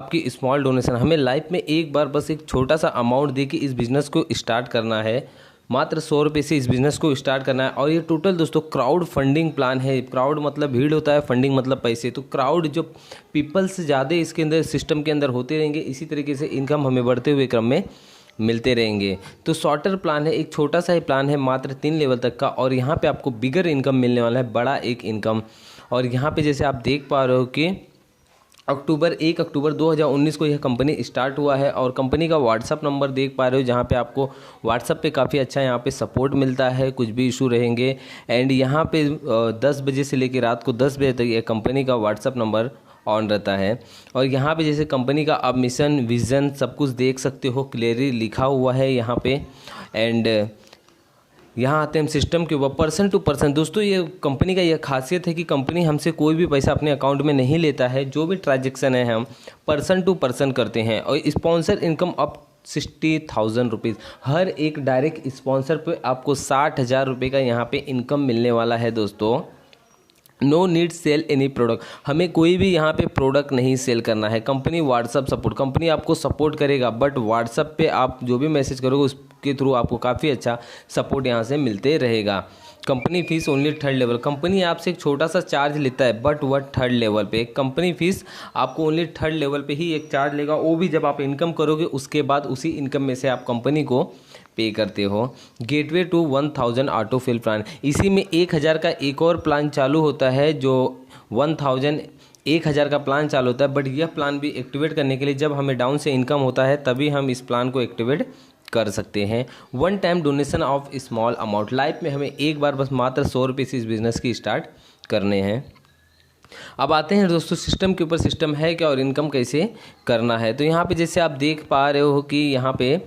आपकी small donation, हमें life में एक बार बस एक छोटा सा अमाउंट दे के इस बिज़नेस को स्टार्ट करना है। मात्र 100 रुपये से इस बिज़नेस को स्टार्ट करना है। और ये टोटल दोस्तों क्राउड फंडिंग प्लान है। क्राउड मतलब भीड़ होता है, फंडिंग मतलब पैसे। तो क्राउड जो पीपल्स ज़्यादा इसके अंदर सिस्टम के अंदर होते रहेंगे, इसी तरीके से इनकम हमें बढ़ते हुए क्रम में मिलते रहेंगे। तो शॉर्टर प्लान है, एक छोटा सा ही प्लान है, मात्र 3 लेवल तक का। और यहाँ पे आपको बिगर इनकम मिलने वाला है, बड़ा एक इनकम। और यहाँ पे जैसे आप देख पा रहे हो कि 1 अक्टूबर 2019 को यह कंपनी स्टार्ट हुआ है। और कंपनी का व्हाट्सअप नंबर देख पा रहे हो, जहाँ पे आपको व्हाट्सअप पे काफ़ी अच्छा यहाँ पे सपोर्ट मिलता है, कुछ भी इशू रहेंगे। एंड यहाँ पे 10 बजे से लेकर रात को 10 बजे तक यह कंपनी का व्हाट्सअप नंबर ऑन रहता है। और यहाँ पे जैसे कंपनी का आप मिशन विज़न सब कुछ देख सकते हो, क्लियरली लिखा हुआ है यहाँ पे। एंड यहाँ आते हैं हम सिस्टम के ऊपर, पर्सन टू पर्सन। दोस्तों ये कंपनी का यह खासियत है कि कंपनी हमसे कोई भी पैसा अपने अकाउंट में नहीं लेता है। जो भी ट्रांजेक्शन है हम पर्सन टू पर्सन करते हैं। और स्पॉन्सर इनकम अप 60,000 रुपीज़, हर एक डायरेक्ट स्पॉन्सर पे आपको 60,000 रुपये का यहाँ पे इनकम मिलने वाला है दोस्तों। No need sell any product, हमें कोई भी यहाँ पे प्रोडक्ट नहीं सेल करना है। कंपनी व्हाट्सअप सपोर्ट, कंपनी आपको सपोर्ट करेगा, बट व्हाट्सअप पे आप जो भी मैसेज करोगे उसके थ्रू आपको काफ़ी अच्छा सपोर्ट यहाँ से मिलते रहेगा। Company fees only 3rd level, company आपसे एक छोटा सा चार्ज लेता है, बट वह 3rd लेवल पे। कंपनी फीस आपको ओनली 3rd लेवल पे ही एक चार्ज लेगा, वो भी जब आप इनकम करोगे उसके बाद उसी इनकम में से आप कंपनी को पे करते हो। Gateway to 1000 auto fill plan, इसी में 1000 का एक और प्लान चालू होता है, जो 1000 का प्लान चालू होता है। बट यह प्लान भी एक्टिवेट करने के लिए जब हमें डाउन से इनकम होता है तभी हम इस प्लान को एक्टिवेट कर सकते हैं। 1 time donation of small amount, life में हमें एक बार बस मात्र 100 रुपये से इस बिज़नेस की स्टार्ट करने हैं। अब आते हैं दोस्तों सिस्टम के ऊपर, सिस्टम है क्या और इनकम कैसे करना है। तो यहाँ पे जैसे आप देख पा रहे हो कि यहाँ पे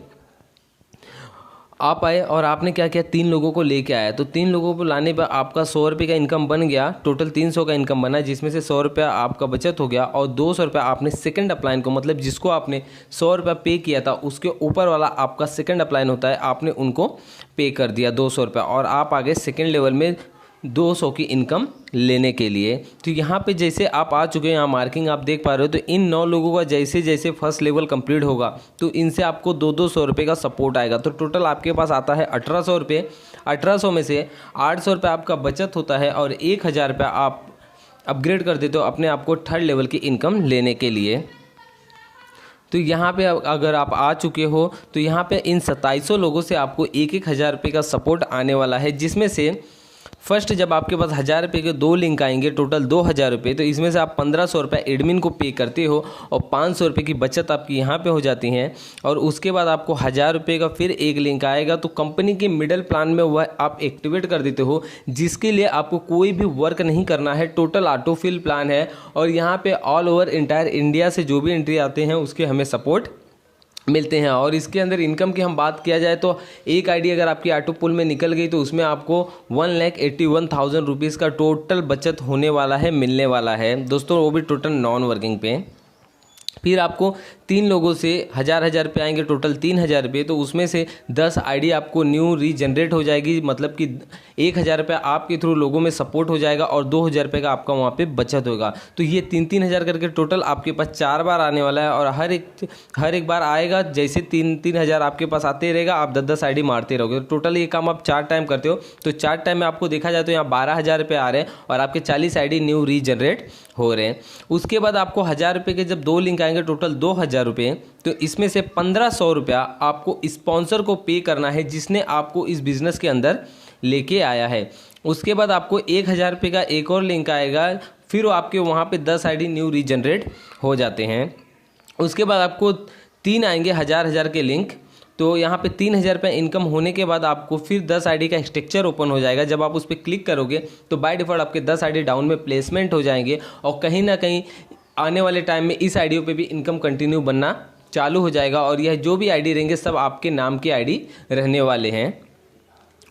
आप आए और आपने क्या किया, 3 लोगों को लेके आया। तो 3 लोगों को लाने पर आपका 100 रुपये का इनकम बन गया, टोटल 300 का इनकम बना, जिसमें से 100 रुपया आपका बचत हो गया। और 200 रुपया आपने सेकंड अपलाइन को, मतलब जिसको आपने 100 रुपया पे किया था उसके ऊपर वाला आपका सेकंड अपलाइन होता है, आपने उनको पे कर दिया 200 रुपया। और आप आगे सेकेंड लेवल में 200 की इनकम लेने के लिए। तो यहाँ पे जैसे आप आ चुके हैं, यहाँ मार्किंग आप देख पा रहे हो। तो इन 9 लोगों का जैसे जैसे फर्स्ट लेवल कंप्लीट होगा तो इनसे आपको 200 रुपये का सपोर्ट आएगा। तो टोटल आपके पास आता है 1800 रुपये। 1800 में से 800 रुपये आपका बचत होता है और 1000 रुपये आप अपग्रेड कर देते हो अपने आप को 3rd लेवल की इनकम लेने के लिए। तो यहाँ पे अगर आप आ चुके हो तो यहाँ पे इन 2700 लोगों से आपको 1,000 रुपये का सपोर्ट आने वाला है, जिसमें से फर्स्ट जब आपके पास 1000 रुपये के 2 लिंक आएंगे, टोटल 2000 रुपये। तो इसमें से आप 1500 रुपये एडमिन को पे करते हो और 500 रुपये की बचत आपकी यहाँ पे हो जाती है। और उसके बाद आपको 1000 रुपये का फिर एक लिंक आएगा, तो कंपनी के मिडल प्लान में वह आप एक्टिवेट कर देते हो, जिसके लिए आपको कोई भी वर्क नहीं करना है। टोटल ऑटो फिल प्लान है और यहाँ पे ऑल ओवर इंटायर इंडिया से जो भी एंट्री आते हैं उसके हमें सपोर्ट मिलते हैं। और इसके अंदर इनकम की हम बात किया जाए तो एक आईडी अगर आपकी ऑटो पुल में निकल गई तो उसमें आपको 1,81,000 रुपीज़ का टोटल बचत होने वाला है, मिलने वाला है दोस्तों, वो भी टोटल नॉन वर्किंग पे। फिर आपको 3 लोगों से 1000 रुपये आएंगे, टोटल 3000 रुपये। तो उसमें से 10 आईडी आपको न्यू रीजनरेट हो जाएगी, मतलब कि 1000 रुपये आपके थ्रू लोगों में सपोर्ट हो जाएगा और 2000 रुपये का आपका वहाँ पे बचत होगा। तो ये 3-3 करके टोटल आपके पास 4 बार आने वाला है। और हर एक बार आएगा, जैसे 3-3 आपके पास आते रहेगा, आप 10-10 आईडी मारते रहोगे। तो टोटल ये काम आप 4 टाइम करते हो। तो 4 टाइम में आपको देखा जाए तो यहाँ 12,000 रुपये आ रहे हैं और आपके 40 आईडी न्यू रीजनरेट हो रहे हैं। उसके बाद आपको 1000 रुपये के जब 2 लिंक आएंगे, टोटल 2000 रुपये। तो इसमें से 1500 रुपया आपको स्पॉन्सर को पे करना है, जिसने आपको इस बिज़नेस के अंदर लेके आया है। उसके बाद आपको 1000 रुपये का एक और लिंक आएगा, फिर आपके वहाँ पे 10 आईडी न्यू रीजनरेट हो जाते हैं। उसके बाद आपको 3 आएंगे 1000 के लिंक। तो यहाँ पे 3000 रुपये इनकम होने के बाद आपको फिर 10 आईडी का स्ट्रक्चर ओपन हो जाएगा। जब आप उस पर क्लिक करोगे तो बाय डिफ़ॉल्ट आपके 10 आईडी डाउन में प्लेसमेंट हो जाएंगे और कहीं ना कहीं आने वाले टाइम में इस आईडियों पे भी इनकम कंटिन्यू बनना चालू हो जाएगा। और यह जो भी आईडी रहेंगे सब आपके नाम के आईडी रहने वाले हैं।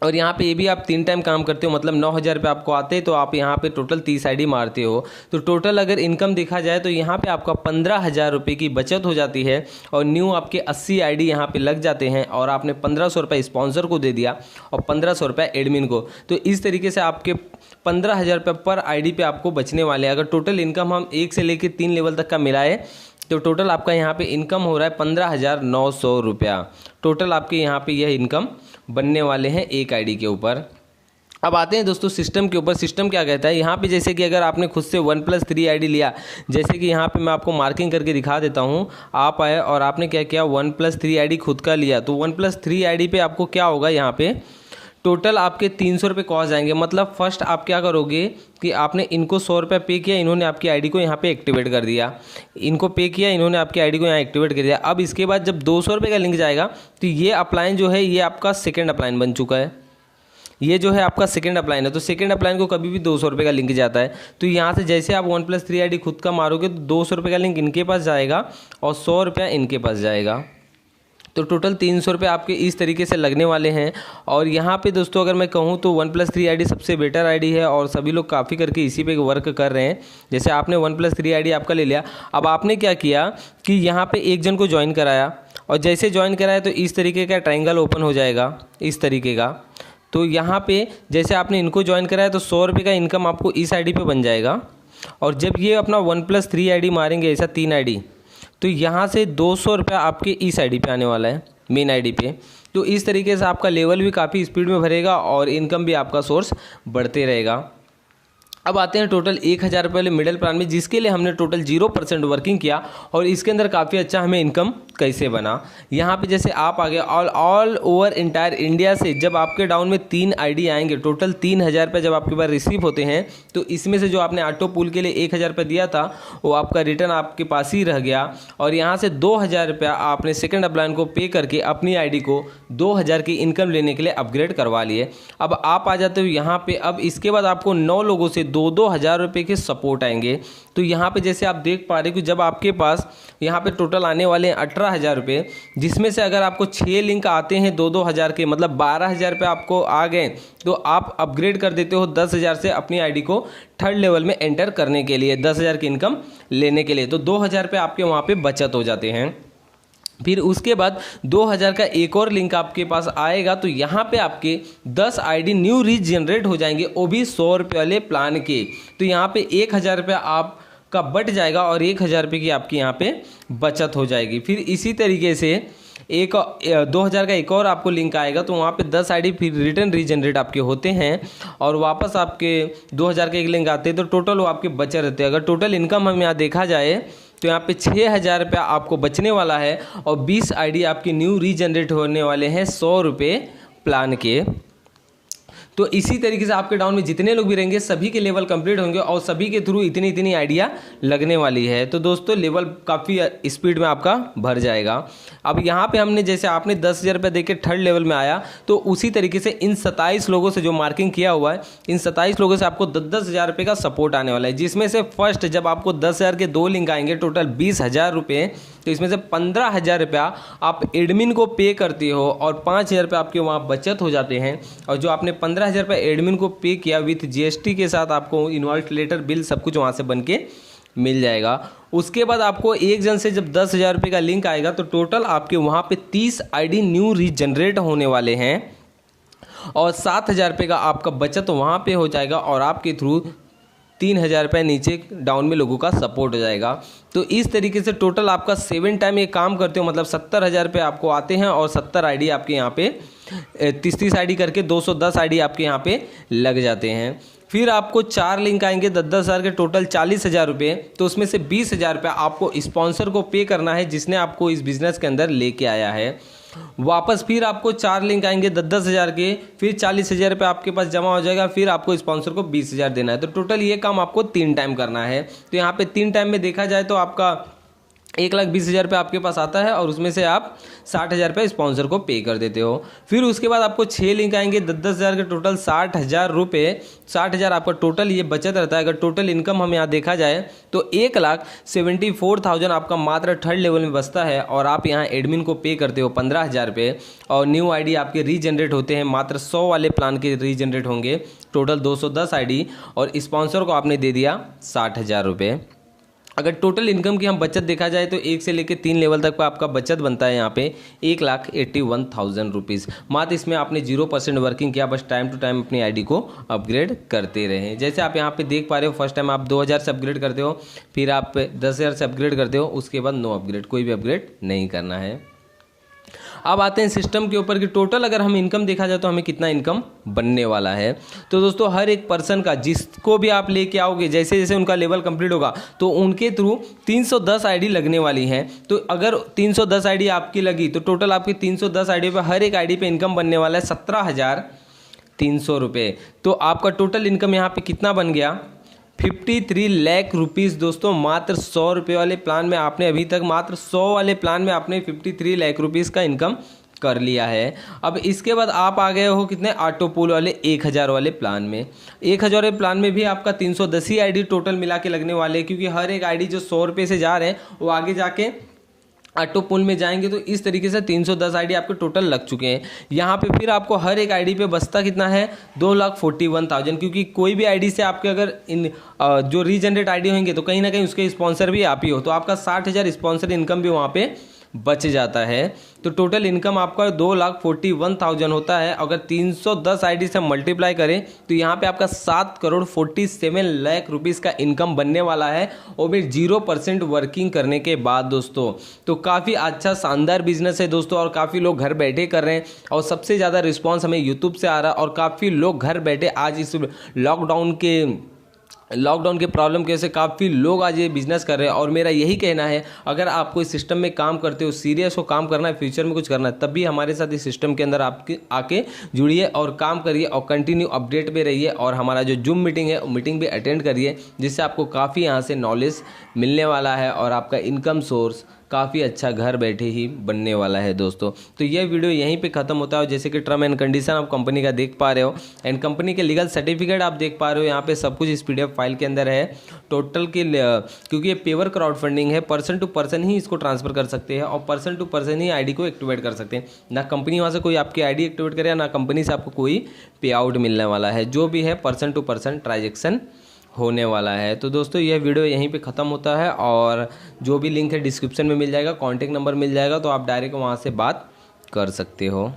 और यहाँ पे ये भी आप 3 टाइम काम करते हो, मतलब 9000 रुपये आपको आते हैं, तो आप यहाँ पे टोटल 30 आईडी मारते हो। तो टोटल अगर इनकम देखा जाए तो यहाँ पे आपका 15,000 रुपये की बचत हो जाती है और न्यू आपके 80 आईडी यहाँ पे लग जाते हैं। और आपने 1500 रुपये स्पॉन्सर को दे दिया और 1500 रुपये एडमिन को। तो इस तरीके से आपके 15,000 रुपये पर आईडी पे आपको बचने वाले हैं। अगर टोटल इनकम हम 1 से लेकर 3 लेवल तक का मिलाए तो टोटल आपका यहाँ पे इनकम हो रहा है 15,900 रुपया। टोटल आपके यहाँ पे यह इनकम बनने वाले हैं एक आईडी के ऊपर। अब आते हैं दोस्तों सिस्टम के ऊपर। सिस्टम क्या कहता है यहाँ पे, जैसे कि अगर आपने खुद से 1+3 आईडी लिया, जैसे कि यहाँ पे मैं आपको मार्किंग करके दिखा देता हूँ। आप आए और आपने क्या किया, 1+3 आईडी खुद का लिया, तो 1+3 आईडी पे आपको क्या होगा, यहाँ पे टोटल आपके 300 रुपये कॉस्ट आएंगे। मतलब फर्स्ट आप क्या करोगे कि आपने इनको 100 रुपये पे किया, इन्होंने आपकी आईडी को यहाँ पे एक्टिवेट कर दिया, इनको पे किया, इन्होंने आपकी आईडी को यहाँ एक्टिवेट कर दिया। अब इसके बाद जब 200 रुपये का लिंक जाएगा तो ये अपलाइन जो है ये आपका सेकेंड अपलाइन बन चुका है। ये जो है आपका सेकंड अपलाइन है, तो सेकंड अपलाइन को कभी भी 200 रुपये का लिंक जाता है। तो यहाँ से जैसे आप 1+3 आईडी खुद का मारोगे तो 200 रुपये का लिंक इनके पास जाएगा और 100 रुपया इनके पास जाएगा। तो टोटल 300 रुपये आपके इस तरीके से लगने वाले हैं। और यहाँ पे दोस्तों अगर मैं कहूँ तो 1+3 आईडी सबसे बेटर आईडी है और सभी लोग काफ़ी करके इसी पे वर्क कर रहे हैं। जैसे आपने 1+3 आईडी आपका ले लिया, अब आपने क्या किया कि यहाँ पे एक जन को ज्वाइन कराया, और जैसे ज्वाइन कराया तो इस तरीके का ट्रायंगल ओपन हो जाएगा, इस तरीके का। तो यहाँ पे जैसे आपने इनको ज्वाइन कराया तो 100 रुपये का इनकम आपको इस आईडी पे बन जाएगा। और जब ये अपना 1+3 आईडी मारेंगे, ऐसा 3 आईडी, तो यहाँ से 200 रुपये आपके इस आईडी पे आने वाला है, मेन आईडी पे। तो इस तरीके से आपका लेवल भी काफ़ी स्पीड में भरेगा और इनकम भी आपका सोर्स बढ़ते रहेगा। अब आते हैं टोटल 1,000 रुपये वाले मिडिल प्लान में, जिसके लिए हमने टोटल 0% वर्किंग किया और इसके अंदर काफ़ी अच्छा हमें इनकम कैसे बना। यहाँ पे जैसे आप आगे ऑल ओवर इंटायर इंडिया से जब आपके डाउन में 3 आईडी आएंगे, टोटल 3,000 रुपये जब आपके पास रिसीव होते हैं, तो इसमें से जो आपने ऑटो पूल के लिए 1,000 रुपये दिया था वो आपका रिटर्न आपके पास ही रह गया। और यहाँ से 2,000 रुपया आपने सेकेंड अपलाइन को पे करके अपनी आई को 2,000 की इनकम लेने के लिए अपग्रेड करवा लिए। अब आप आ जाते हो यहाँ पे। अब इसके बाद आपको 9 लोगों से 2-2 हज़ार रुपये के सपोर्ट आएंगे। तो यहाँ पे जैसे आप देख पा रहे हो कि जब आपके पास यहाँ पे टोटल आने वाले हैं 18,000 रुपये, जिसमें से अगर आपको 6 लिंक आते हैं 2-2 हज़ार के, मतलब 12,000 रुपये आपको आ गए, तो आप अपग्रेड कर देते हो 10,000 से अपनी आईडी को थर्ड लेवल में एंटर करने के लिए, 10,000 की इनकम लेने के लिए। तो 2,000 रुपये आपके वहाँ पे बचत हो जाते हैं। फिर उसके बाद 2,000 का एक और लिंक आपके पास आएगा, तो यहाँ पे आपके 10 आईडी न्यू रीच जनरेट हो जाएंगे, वो भी 100 रुपये वाले प्लान के। तो यहाँ पे 1,000 रुपये आपका बट जाएगा और 1,000 रुपये की आपकी यहाँ पे बचत हो जाएगी। फिर इसी तरीके से 2,000 का एक और आपको लिंक आएगा, तो वहाँ पे 10 आईडी फिर रिटर्न रीजनरेट आपके होते हैं और वापस आपके 2,000 के एक लिंक आते हैं, तो टोटल वो आपके बचे रहते हैं। अगर टोटल इनकम हम यहाँ देखा जाए तो यहाँ पे 6,000 रुपया आपको बचने वाला है और 20 आईडी आपकी न्यू रीजनरेट होने वाले हैं 100 रुपये प्लान के। तो इसी तरीके से आपके डाउन में जितने लोग भी रहेंगे सभी के लेवल कंप्लीट होंगे और सभी के थ्रू इतनी इतनी आइडिया लगने वाली है। तो दोस्तों लेवल काफ़ी स्पीड में आपका भर जाएगा। अब यहाँ पे हमने जैसे आपने 10,000 रुपये देके थर्ड लेवल में आया, तो उसी तरीके से इन 27 लोगों से जो मार्किंग किया हुआ है, इन 27 लोगों से आपको 10,000 रुपये का सपोर्ट आने वाला है, जिसमें से फर्स्ट जब आपको 10,000 के 2 लिंक आएंगे, टोटल 20,000 रुपये, तो इसमें से 15,000 रुपया आप एडमिन को पे करते हो और 5,000 रुपये आपके वहाँ बचत हो जाते हैं। और जो आपने 15,000 रुपये एडमिन को पे किया विथ जीएसटी के साथ आपको इनवॉइस लेटर बिल सब कुछ वहाँ से बन के मिल जाएगा। उसके बाद आपको एक जन से जब 10,000 रुपये का लिंक आएगा, तो टोटल आपके वहाँ पे 30 आईडी न्यू रीजनरेट होने वाले हैं और 7,000 रुपये का आपका बचत वहाँ पे हो जाएगा और आपके थ्रू 3,000 रुपये नीचे डाउन में लोगों का सपोर्ट हो जाएगा। तो इस तरीके से टोटल आपका 7 टाइम ये काम करते हो, मतलब 70,000 रुपये आपको आते हैं और 70 आईडी आपके यहाँ पे 30 आईडी करके 210 आईडी आपके यहाँ पे लग जाते हैं। फिर आपको 4 लिंक आएंगे 10,000 के, टोटल 40,000 रुपये, तो उसमें से 20,000 रुपये आपको स्पॉन्सर को पे करना है जिसने आपको इस बिज़नेस के अंदर लेके आया है। वापस फिर आपको 4 लिंक आएंगे 10,000 के, फिर 40,000 रुपये आपके पास जमा हो जाएगा, फिर आपको स्पॉन्सर को 20,000 देना है। तो टोटल ये काम आपको 3 टाइम करना है। तो यहाँ पे 3 टाइम में देखा जाए तो आपका 1,20,000 रुपये आपके पास आता है और उसमें से आप 60,000 रुपये स्पॉन्सर को पे कर देते हो। फिर उसके बाद आपको 6 लिंक आएंगे 10,000 के, टोटल 60,000 रुपये, 60,000 आपका टोटल ये बचत रहता है। अगर टोटल इनकम हम यहाँ देखा जाए तो 1,74,000 आपका मात्र थर्ड लेवल में बचता है और आप यहाँ एडमिन को पे करते हो 15,000 रुपये और न्यू आईडी आपके रीजनरेट होते हैं, मात्र 100 वाले प्लान के रीजनरेट होंगे, टोटल 210 आईडी और स्पॉन्सर को आपने दे दिया 60,000 रुपये। अगर टोटल इनकम की हम बचत देखा जाए तो 1 से लेकर 3 लेवल तक का आपका बचत बनता है यहाँ पे 1,81,000 रुपीज़। मात्र इसमें आपने 0% वर्किंग किया, बस टाइम टू टाइम अपनी आईडी को अपग्रेड करते रहें। जैसे आप यहाँ पे देख पा रहे हो, फर्स्ट टाइम आप 2,000 से अपग्रेड करते हो, फिर आप 10,000 से अपग्रेड करते हो, उसके बाद नो अपग्रेड, कोई भी अपग्रेड नहीं करना है। अब आते हैं सिस्टम के ऊपर कि टोटल अगर हम इनकम देखा जाए तो हमें कितना इनकम बनने वाला है। तो दोस्तों हर एक पर्सन का, जिसको भी आप लेके आओगे, जैसे जैसे उनका लेवल कंप्लीट होगा तो उनके थ्रू 310 आईडी लगने वाली हैं। तो अगर 310 आईडी आपकी लगी तो टोटल आपकी 310 आईडी पे हर एक आईडी पे इनकम बनने वाला है 17,300 रुपये। तो आपका टोटल इनकम यहाँ पे कितना बन गया, 53 लाख रुपीज़। दोस्तों मात्र 100 रुपये वाले प्लान में आपने अभी तक, मात्र 100 वाले प्लान में आपने 53 लाख रुपीज़ का इनकम कर लिया है। अब इसके बाद आप आ गए हो कितने, ऑटो पूल वाले 1,000 वाले प्लान में। 1,000 वाले प्लान में भी आपका 310 ही आईडी टोटल मिला के लगने वाले, क्योंकि हर एक आईडी जो 100 रुपये से जा रहे हैं वो आगे जाके ऑटो पुल में जाएंगे। तो इस तरीके से 310 आईडी आपके टोटल लग चुके हैं। यहाँ पे फिर आपको हर एक आईडी पे बचता कितना है, 2,41,000, क्योंकि कोई भी आईडी से आपके अगर इन जो रीजनरेट आईडी होंगे तो कहीं ना कहीं उसके स्पॉन्सर भी आप ही हो, तो आपका 60,000 स्पॉन्सर इनकम भी वहाँ पे बच जाता है। तो टोटल इनकम आपका 2,41,000 होता है। अगर 310 आईडी से मल्टीप्लाई करें तो यहाँ पे आपका 7,47 लाख रुपीस का इनकम बनने वाला है, और फिर 0% वर्किंग करने के बाद दोस्तों। तो काफ़ी अच्छा शानदार बिजनेस है दोस्तों, और काफ़ी लोग घर बैठे कर रहे हैं, और सबसे ज़्यादा रिस्पॉन्स हमें यूट्यूब से आ रहा है। और काफ़ी लोग घर बैठे आज इस लॉकडाउन के प्रॉब्लम की वजह से काफ़ी लोग आज ये बिजनेस कर रहे हैं। और मेरा यही कहना है, अगर आप कोई सिस्टम में काम करते हो, सीरियस हो, काम करना है, फ्यूचर में कुछ करना है, तब भी हमारे साथ इस सिस्टम के अंदर आपके आके जुड़िए और काम करिए, और कंटिन्यू अपडेट पे रहिए। और हमारा जो जूम मीटिंग है मीटिंग भी अटेंड करिए, जिससे आपको काफ़ी यहाँ से नॉलेज मिलने वाला है, और आपका इनकम सोर्स काफ़ी अच्छा घर बैठे ही बनने वाला है दोस्तों। तो ये वीडियो यहीं पे ख़त्म होता है। जैसे कि टर्म एंड कंडीशन आप कंपनी का देख पा रहे हो, एंड कंपनी के लीगल सर्टिफिकेट आप देख पा रहे हो, यहाँ पे सब कुछ इस PDF फाइल के अंदर है। टोटल के क्योंकि ये पेवर क्राउड फंडिंग है, पर्सन टू पर्सन ही इसको ट्रांसफर कर सकते हैं, और पर्सन टू पर्सन ही आईडी को एक्टिवेट कर सकते हैं। ना कंपनी वहाँ से कोई आपकी आईडी एक्टिवेट करे, ना कंपनी से आपको कोई पे आउट मिलने वाला है। जो भी है पर्सन टू पर्सन ट्रांजैक्शन होने वाला है। तो दोस्तों यह वीडियो यहीं पे ख़त्म होता है, और जो भी लिंक है डिस्क्रिप्शन में मिल जाएगा, कॉन्टैक्ट नंबर मिल जाएगा, तो आप डायरेक्ट वहाँ से बात कर सकते हो।